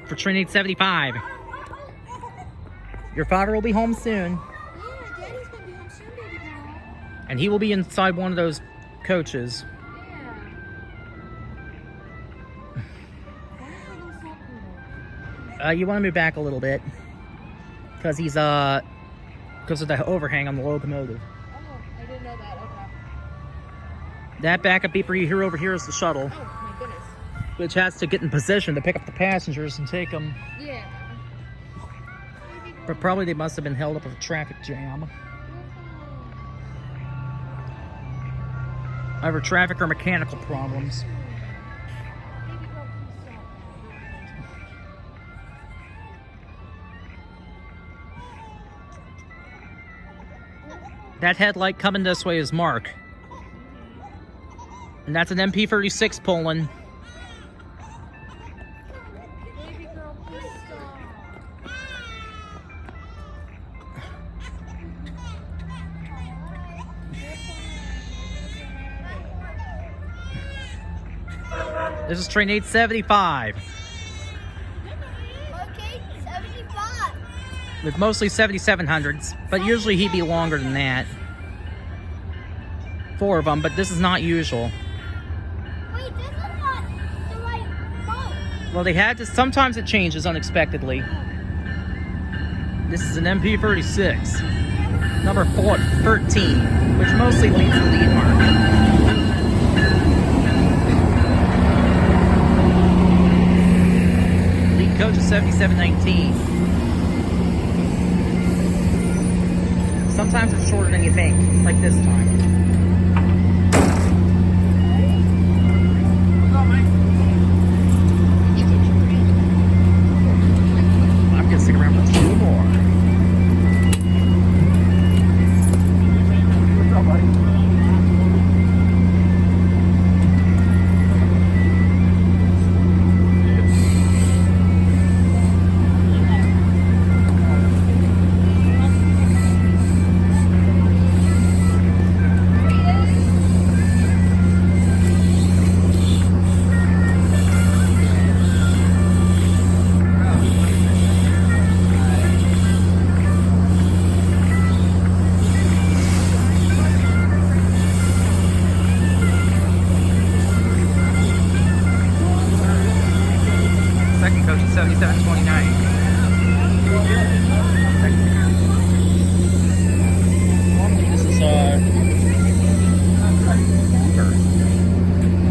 for train 875. Your father will be home soon. Yeah, Daddy's gonna be home soon, baby girl. And he will be inside one of those coaches. Yeah. You want to move back a little bit. Because he's, because of the overhang on the locomotive. Oh, I didn't know that. Okay. That backup beeper you hear over here is the shuttle. Oh, my goodness. Which has to get in position to pick up the passengers and take them. Yeah. But probably they must have been held up with a traffic jam. Either traffic or mechanical problems. Baby girl, please stop. That headlight coming this way is MARC. And that's an MP36 pulling. Baby girl, please stop. This is train 875. Okay, 75. With mostly 7700s, but usually he'd be longer than that. 4 of them, but this is not usual. Wait, this is not the right boat. Well, they had to, sometimes it changes unexpectedly. This is an MP36, number 13, which mostly leads the lead mark. Lead coach is 7719. Sometimes it's shorter than you think, like this time. I'm gonna stick around for 2 more. What's up, buddy? Second coach is 7729. Normally this is longer.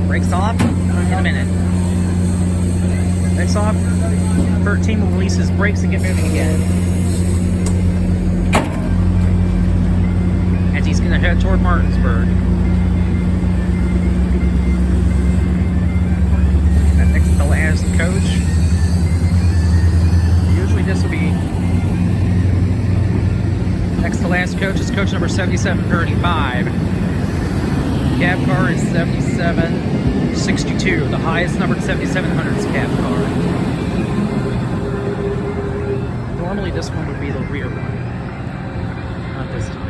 Brakes off in a minute. Brakes off. 13 will release his brakes and get moving again. And he's gonna head toward Martinsburg. And next to the last coach. Usually this will be next to last coach is coach number 7735. Cab car is 7762, the highest numbered 7700s cab car. Normally this one would be the rear one, not this time.